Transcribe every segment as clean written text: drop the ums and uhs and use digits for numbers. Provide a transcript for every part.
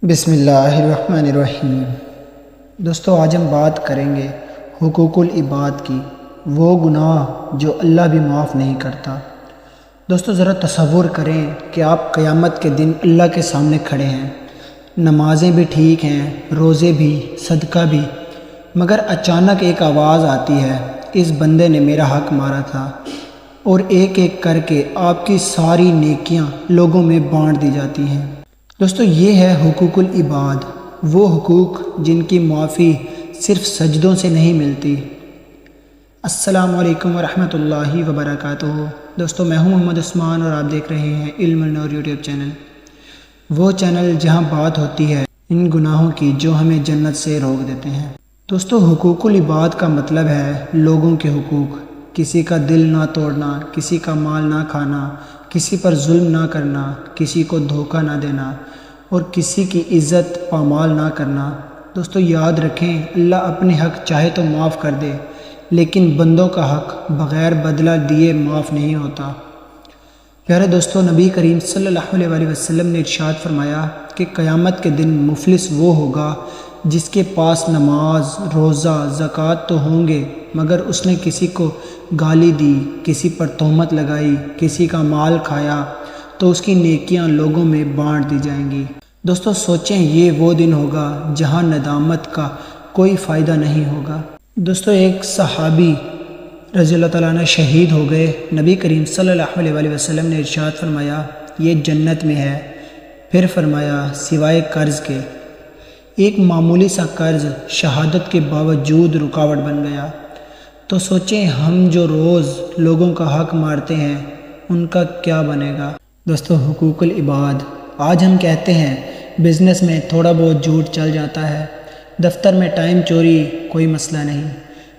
بسم اللہ الرحمن الرحیم۔ دوستو آج ہم بات کریں گے حقوق العباد کی، وہ گناہ جو اللہ بھی معاف نہیں کرتا۔ دوستو ذرا تصور کریں کہ آپ قیامت کے دن اللہ کے سامنے کھڑے ہیں، نمازیں بھی ٹھیک ہیں، روزے بھی، صدقہ بھی، مگر اچانک ایک آواز آتی ہے، اس بندے نے میرا حق مارا تھا، اور ایک ایک کر کے آپ کی ساری نیکیاں لوگوں میں بانٹ دی جاتی ہیں۔ دوستو یہ ہے حقوق العباد، وہ حقوق جن کی معافی صرف سجدوں سے نہیں ملتی۔ السلام علیکم ورحمۃ اللہ وبرکاتہ۔ دوستو میں ہوں محمد عثمان اور آپ دیکھ رہے ہیں علم النور یوٹیوب چینل، وہ چینل جہاں بات ہوتی ہے ان گناہوں کی جو ہمیں جنت سے روک دیتے ہیں۔ دوستو حقوق العباد کا مطلب ہے لوگوں کے حقوق، کسی کا دل نہ توڑنا، کسی کا مال نہ کھانا، کسی پر ظلم نہ کرنا، کسی کو دھوکہ نہ دینا اور کسی کی عزت پامال نہ کرنا۔ دوستو یاد رکھیں، اللہ اپنے حق چاہے تو معاف کر دے، لیکن بندوں کا حق بغیر بدلہ دیے معاف نہیں ہوتا۔ پیارے دوستو، نبی کریم صلی اللہ علیہ وسلم نے ارشاد فرمایا کہ قیامت کے دن مفلس وہ ہوگا جس کے پاس نماز، روزہ، زکوٰۃ تو ہوں گے، مگر اس نے کسی کو گالی دی، کسی پر تہمت لگائی، کسی کا مال کھایا، تو اس کی نیکیاں لوگوں میں بانٹ دی جائیں گی۔ دوستو سوچیں، یہ وہ دن ہوگا جہاں ندامت کا کوئی فائدہ نہیں ہوگا۔ دوستو ایک صحابی رضی اللہ تعالیٰ عنہ شہید ہو گئے، نبی کریم صلی اللہ علیہ وسلم نے ارشاد فرمایا یہ جنت میں ہے، پھر فرمایا سوائے قرض کے۔ ایک معمولی سا قرض شہادت کے باوجود رکاوٹ بن گیا۔ تو سوچیں ہم جو روز لوگوں کا حق مارتے ہیں ان کا کیا بنے گا۔ دوستو حقوق العباد، آج ہم کہتے ہیں بزنس میں تھوڑا بہت جھوٹ چل جاتا ہے، دفتر میں ٹائم چوری کوئی مسئلہ نہیں،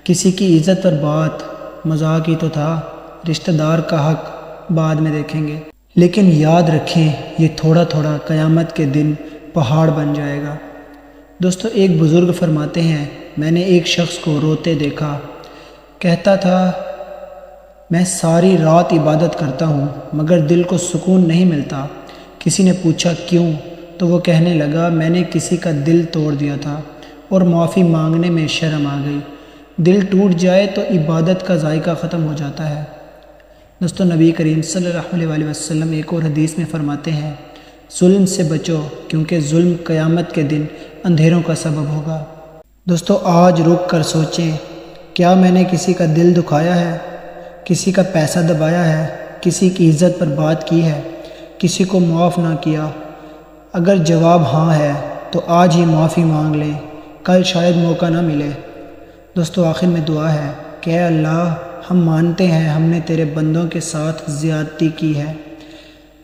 کسی کی عزت پر بات مذاق ہی تو تھا، رشتہ دار کا حق بعد میں دیکھیں گے، لیکن یاد رکھیں یہ تھوڑا تھوڑا قیامت کے دن پہاڑ بن جائے گا۔ دوستو ایک بزرگ فرماتے ہیں، میں نے ایک شخص کو روتے دیکھا، کہتا تھا میں ساری رات عبادت کرتا ہوں مگر دل کو سکون نہیں ملتا۔ کسی نے پوچھا کیوں؟ تو وہ کہنے لگا میں نے کسی کا دل توڑ دیا تھا اور معافی مانگنے میں شرم آ گئی۔ دل ٹوٹ جائے تو عبادت کا ذائقہ ختم ہو جاتا ہے۔ دوستو نبی کریم صلی اللہ علیہ وسلم ایک اور حدیث میں فرماتے ہیں ظلم سے بچو کیونکہ ظلم قیامت کے دن اندھیروں کا سبب ہوگا۔ دوستو آج رک کر سوچیں، کیا میں نے کسی کا دل دکھایا ہے، کسی کا پیسہ دبایا ہے، کسی کی عزت پر بات کی ہے، کسی کو معاف نہ کیا؟ اگر جواب ہاں ہے تو آج ہی معافی مانگ لیں، کل شاید موقع نہ ملے۔ دوستو آخر میں دعا ہے کہ اے اللہ ہم مانتے ہیں ہم نے تیرے بندوں کے ساتھ زیادتی کی ہے،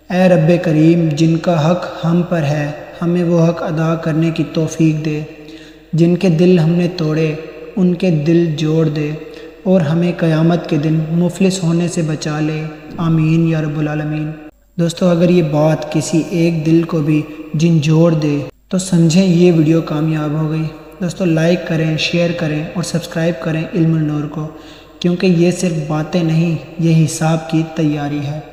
اے رب کریم جن کا حق ہم پر ہے ہمیں وہ حق ادا کرنے کی توفیق دے، جن کے دل ہم نے توڑے ان کے دل جوڑ دے، اور ہمیں قیامت کے دن مفلس ہونے سے بچا لے، آمین یا رب العالمین۔ دوستو اگر یہ بات کسی ایک دل کو بھی جھنجھوڑ دے تو سمجھیں یہ ویڈیو کامیاب ہو گئی۔ دوستو لائک کریں، شیئر کریں اور سبسکرائب کریں علم النور کو، کیونکہ یہ صرف باتیں نہیں، یہ حساب کی تیاری ہے۔